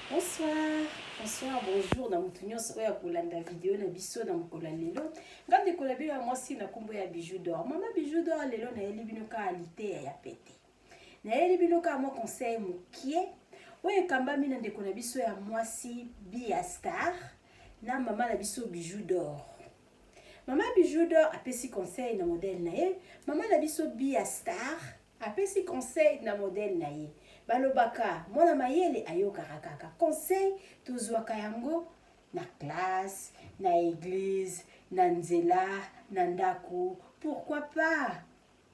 Bonsoir, bonsoir, bonjour na mutu nyonso oyo akolanda video na biso na mokolo lelo. Ngande kolabi ya mwasi na kombo ya Bijou d'Or. Mama Bijou d'Or lelo na yeli bino ka alite ya pete. Na yeli bino ka mo conseil mokie. Oyo kambami na ndeko na biso ya mwasi Bia Star na mama na biso Bijou d'Or. Mama Bijou d'Or apesi conseil na modèle na ye. Mama na biso Bia Star apesi conseil na modèle na ye. Balobaka mwana mayele ayokaka kaka conseil tozwaka yango na classe, na église, na nzela, na ndako, pourquoi pas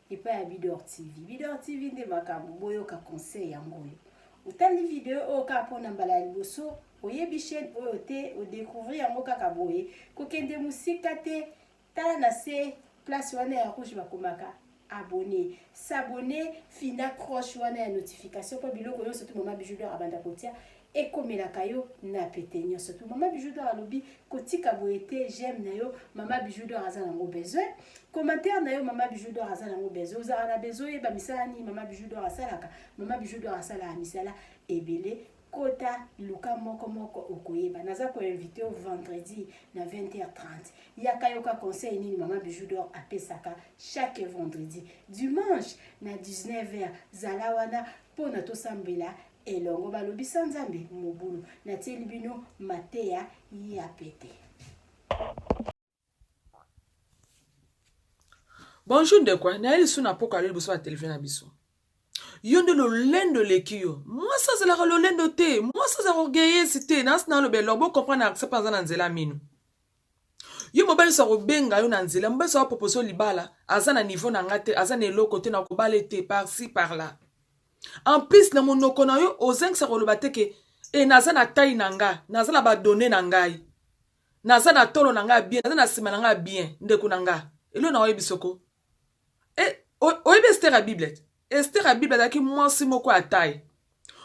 epa ya Bidor TV. Bidor TV nde makambo boyoka conseil yango yo. Utali video oyo kaka mpona mbala ya liboso oyebi chaîne oyo te odécouvrir yango kaka boye kokende musika te tala na se place wana ya rouge bakomaka abonner, s'abonner, fina croche wana ya notification pour biloko yo surtout Mama Bijou d'Or abanda kotia et comme la kayo na pété surtout Mama Bijou d'Or alobi kotika boete j'aime na yo Mama Bijou d'Or azana ngo besoin commentaire na yo Mama Bijou d'Or azana ngo besoin ozara na besoin ba misala ni Mama Bijou d'Or asalaka Mama Bijou d'Or asala misala ebele kota luka moko okoyeba naza ko invité au vendredi na 20h30 yaka yoka conseil nini Mama Bijou d'Or apesaka chaque vendredi dimanche na 19h zala wana pona to sambela elongo balobi sanzambe mobulu na tieli bino mateya ya pete. Bonjour de quoi na eli suna poka le boso la télévision na biso yonde lo lendo lekio moi ça c'est la lo lendo te moi ça c'est orgueilleux c'était dans le bel lobo comprendre accept pas dans nzela minu yo mobali sa robenga yo na nzela mobali sa proposer libala azana niveau na ngate azana eloko te na kobala te par ci par là en plus na monoko na yo ozenga sa koloba te ke e nazana taille nanga nazana ba donner na ngai nazana tolo na ngai bien nazana sima na ngai bien ndeko na ngai elo na oyebi soko e oyebi Esther a Bible Esther a Bible daki mwasi moko ataye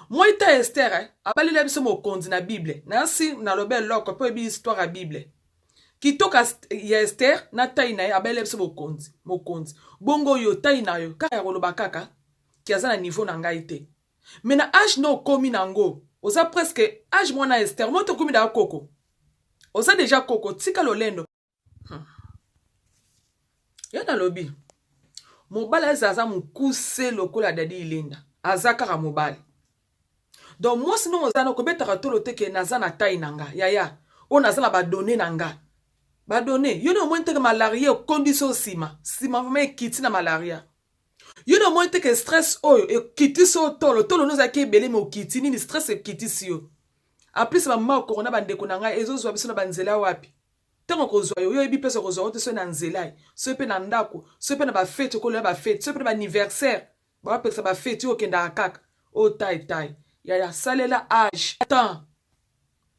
moi ita Esther abalile biso mokonzi na Bible na si na lobe loko po ebi histoire a Bible kitoka ya Esther na tayi na ye abalile biso mokonzi bongo yo tayi na yo kaka ya koloba kaka ki aza na niveau na ngai te mais na age no komi nango oza presque age mwana Esther mo to komi da koko oza déjà koko tika lolendo yana lobi mobali aza mukuse lokola dadi ilenda aza kaka mobali donc moi sinon oza na kobetaka tolo te ke naza na taille nanga yaya o naza na badone nanga badone yo no moins te ke malaria condition sima vraiment ekiti na malaria yo no moins te ke stress oyo ekiti so tolo noza ke ebele me okiti nini stress ekiti si yo en plus mama corona bandeko na ngai ezozwa biso na banzela wapi tango kozwa yo yebi pesa kozwa te so na nzela so pe na ndako so pe na ba fête ko le ba fête so pe na ba anniversaire ba pesa ba fête yo kenda kaka o tai ya salela âge temps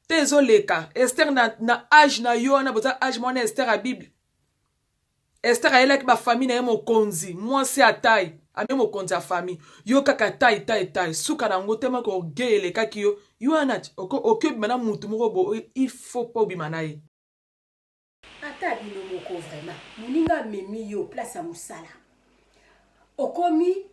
tezo leka Esther na âge na yo na boza âge mona Esther a Bible Esther a elaki ba famille na ye mokonzi mwasi a tai ame mokonzi a famille yo kaka tai suka na ngote ma ko gele kaki yo anati oke bimana mutu moko bo il faut pas bimana ye ata bino moko vraiment muninga memi yo place ya musala okomi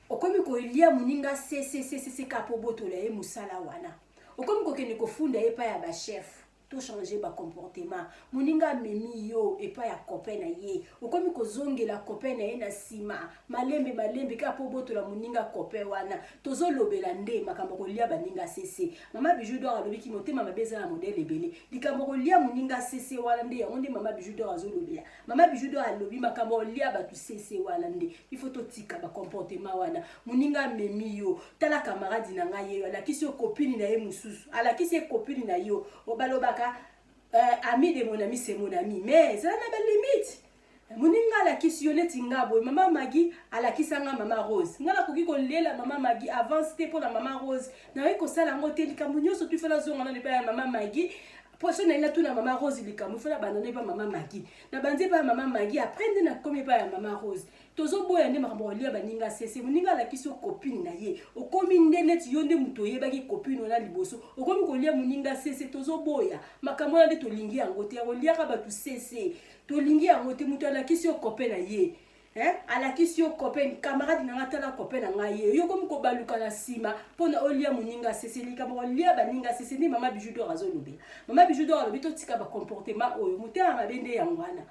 kolia muninga se kapo botola ye musala wana okomi kokende kofunda ye pa ya ba chef to changer ba comportement muninga memi yo epa ya copain na ye okomi kozongela copain na ye na sima malembe kapo botola muninga copain wana tozolobela nde makambo kolia baninga sese Mama Bijou d'Or alobi ki motema mabeza na modèle ebele likambo kolia muninga sese wana nde yango nde Mama Bijou d'Or azolobela Mama Bijou d'Or alobi makambo kolia batu sese wana nde il faut totika ba comportement wana muninga memi yo tala camarade na ngai yo alakisi yo copine na ye mususu alakisi ye copine na yo obalobaka ami de mon ami c'est mon ami mais ça n'a pas de limite muninga la kisi yoneti ngabo Mama Magi ala kisanga Mama Rose ngala koki ko lela Mama Magi avant c'était pour la Mama Rose na yeko sala ngote likambo nyonso tu fela zonga na pa Mama Magi poso na ila tu na Mama Rose likambo fela banane pa Mama Magi na banze pa Mama Magi après na komi pa ya Mama Rose tozo boya nde makambo lia baninga sese muninga la kisi copine na ye okomi ndenet yonde muto yebaki copine na liboso okomi kolia muninga sese tozo boya makambo na nde tolingi yango te kolia ka batu sese tolingi yango te muto la kisi copine na ye alakisi yo copain camarade na ngata la copain na ngaye yo comme ko baluka na sima pona olia muninga seseli kama olia baninga seseli mama bijou d'or azolobela mama bijou d'or alobi to tika ba comportement oyo mutema mabende ya ngwana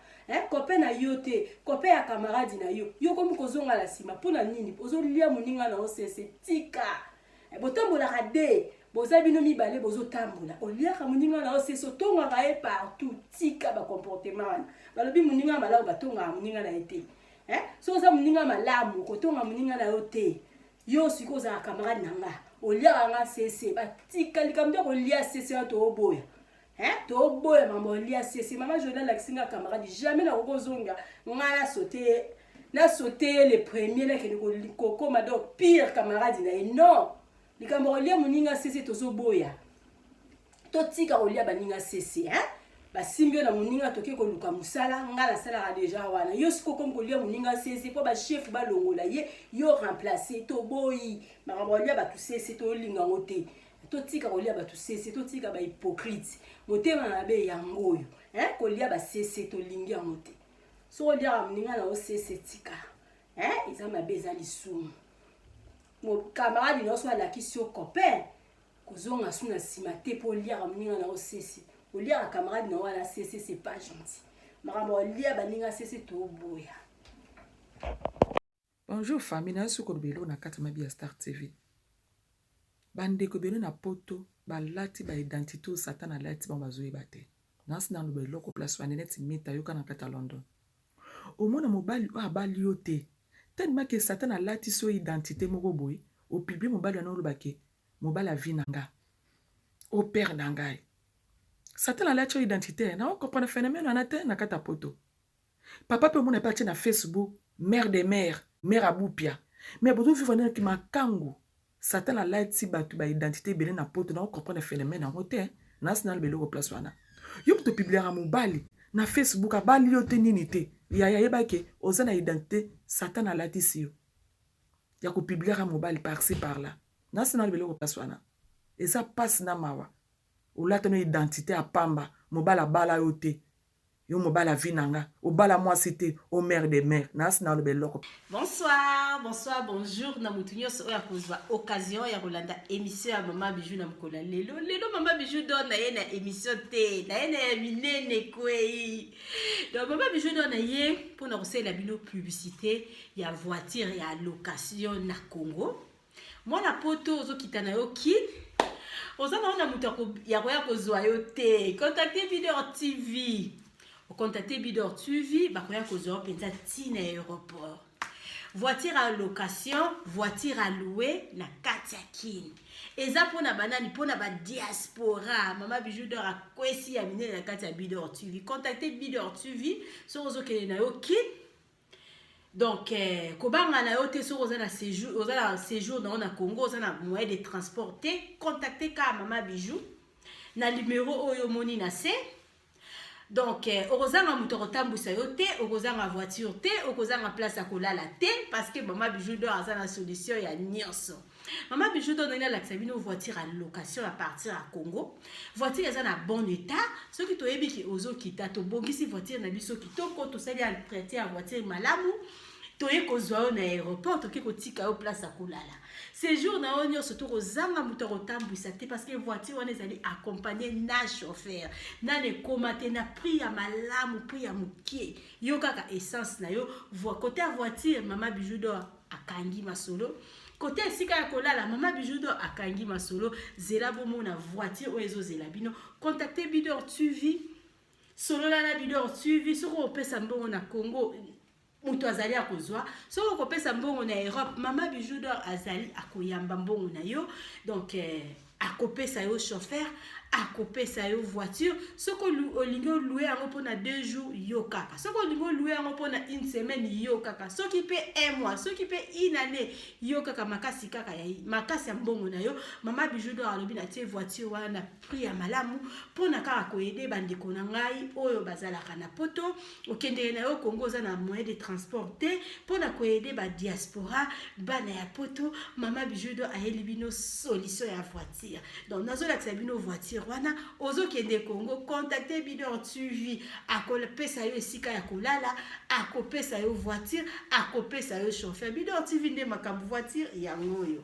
copain na yo te copain ya camarade na yo comme ko zonga la sima pona nini ozolia muninga na osese tika botambola rade boza bino mibale bozotambola oliaka muninga na osese otongaka ye partout tika ba comportement wana balobi muninga malamu batongaka muninga na ete so oza muninga malamu kotonga muninga na yo te yo siko ozala camarade na nga oliaka nga sese batika likambo ya kolia sese ya tooboya tooboya mama olia sese mama journal lakisinga camarade jamais na kokozonga nga na sauté le premier nakende kokoma donc pire camarade na ye non likambo olia muninga sese tozoboya totika olia baninga sese basimbio na muninga toke koluka musala ngala sala déjà wana yo siko comme kolia muninga sese po ba chef balongola ye yo remplacer to boyi makambo olia ba tu sese to linga ngote to tika kolia ba tu sese to tika ba hypocrite motema na be yangoyo kolia ba sese to lingi ngote so olia muninga na o sese tika izama beza lisumu mo camarade no so la kisio copain kozonga suna simate po lia muninga na o sese olia camarade na wana sese c'est pas gentil makambo olia baninga sese to boya. Bonjour famille na suko belo na kata mabi ya Star TV bandeko belo na poto balati ba identité satana lati ba mazoe bate nasi na lobelo ko place wa net meta yoka na kata London omona mobali wa bali yote tellement que satana lati so identité moko boy o publier mobali na lobake mobali a vie nanga o père nangai Satan la identité na on comprend phénomène en atteint na kata poto papa peut mon parti na Facebook mère des mères mère abupia mais bodo vivre na ki makangu Satan la ti batu ba identité belé na poto na on comprend phénomène en hôtel national belo ko place wana yo to publier à mobali na Facebook abali yo te nini te ya yeba ke ozana identité Satan la ti si yo ya ko publier à mobali par-ci par-là national belo ko place wana et ça passe na mawa ou là ton identité à pamba mobala bala yote yo mobala vinanga o bala moi cité au mère des mères nas na le beloko. Bonsoir bonjour na mutunyo so ya kozwa occasion ya kolanda émission ya mama bijou na mkola lelo mama bijou don na ye na émission te na ye na minene kwei donc mama bijou don na ye pour na kosela bino publicité ya voiture ya location na Congo moi na poto ozo kitana yo ki Osana on a moutako ya kozwa yo te. Contactez Bidor TV. Contactez Bidor TV, ba koya kozwa penza tina aéroport. Voiture à location, voiture à louer na Katiakin. Eza pona banani pona ba diaspora. Mama bijou d'or a kwesi ya mine na Katia Bidor TV. Contactez Bidor TV so ozo kene na yo kin. Donc, kobanga na yo te so ozana séjour dans na Congo, ozana moyen de transporter, contactez ka mama bijou na numéro oyo moni na se. Donc, ozanga muto kotambusa yo te, ozanga voiture te, ozanga place à kolala te parce que mama bijou do azana solution ya nyonso. Mama bijou do na la sabino voiture à location à partir à Congo. Voiture ezana bon état, ce qui to yebi ki ozo kita to bongisi voiture na biso kitoko to sali à traiter à voiture malamu. Toye kozwa na aéroport toke kotika yo place à kolala. Séjour na onyo surtout kozanga muto kotambwisa te parce que voiture wana ezali accompagner na chauffeur. Na ne komate na prix ya malamu, prix ya mukie. Yo kaka essence na yo, côté à voiture mama bijou do akangi masolo. Côté sika ya kolala mama bijou do akangi masolo, zela bomo na voiture oezo zela bino. Contactez Bidor TV. Solo la Bidor TV soko opesa mbongo na Congo. Muto azali akozwa so ko pesa mbongo na Europe mama bijou d'or azali akoyamba mbongo na yo donc akopesa yo chauffeur akopesa yo voiture soko olingo louer yango pona 2 jours yo kaka soko olingo louer yango pona 1 semaine yo kaka soki pe 1 mois soki pe 1 année yo kaka makasi kaka ya makasi ya mbongo na yo mama bijou d'or alobi na tie voiture wana prix ya malamu pona kaka ko aider bandeko na ngai oyo bazalaka na poto okende na yo Congo za na moyen de transporter pona ko aider ba diaspora bana ya poto mama bijou d'or ayeli bino solution ya voiture donc nazo la sabino voiture voiture wana ozokende Congo contacter Bidor TV akopesa yo esika ya kolala akopesa yo voiture akopesa yo chauffeur Bidor TV nde makambo voiture yango yo.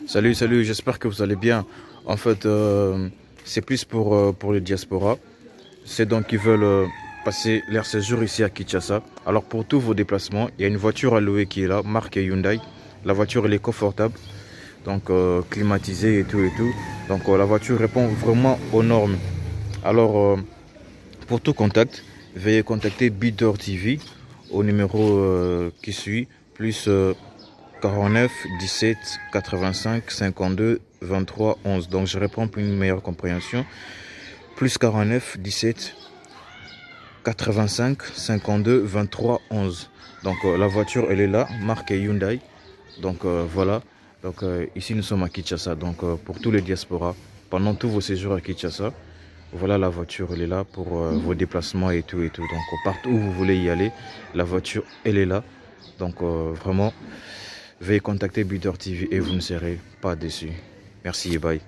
Salut, salut, j'espère que vous allez bien. En fait, c'est plus pour les diasporas. C'est donc qui veulent passer leur séjour ici à Kinshasa. Alors pour tous vos déplacements, il y a une voiture à louer qui est là, marque Hyundai. La voiture elle est confortable, donc climatisée et tout et tout. Donc la voiture répond vraiment aux normes. Alors pour tout contact, veuillez contacter Bidor TV au numéro qui suit, plus 49 17 85 52 23 11. Donc je réponds pour une meilleure compréhension. Plus 49 17 85 52 23 11. Donc la voiture elle est là, marque Hyundai. Donc voilà. Donc ici nous sommes à Kinshasa. Donc pour tous les diasporas, pendant tous vos séjours à Kinshasa, voilà la voiture elle est là pour vos déplacements et tout et tout. Donc partout où vous voulez y aller, la voiture elle est là. Donc vraiment, veuillez contacter Bidor TV et vous ne serez pas déçus. Merci et bye.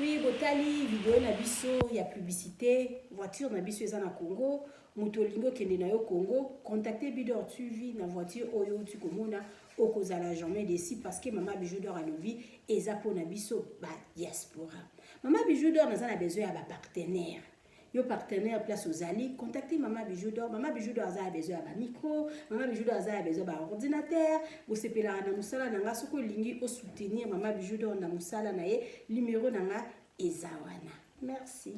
Oui, botali vidéo na biso ya publicité voiture na biso eza na Congo mutolingo kende na yo Congo contacter Bidor TV na voiture oyo tu komona okozala jamais déçu parce que Mama Bijou d'Or alobi eza po na biso ba diaspora. Mama Bijou d'Or naza na besoin ya ba partenaire. Yo partenaire place aux alliés, contactez Mama Bijou d'Or. Mama Bijou d'Or a besoin d'un micro, Mama Bijou d'Or a besoin d'un ordinateur. Vous savez là na musala nanga soko lingi au soutenir Mama Bijou d'Or na musala na ye numéro nanga ezawana. Merci.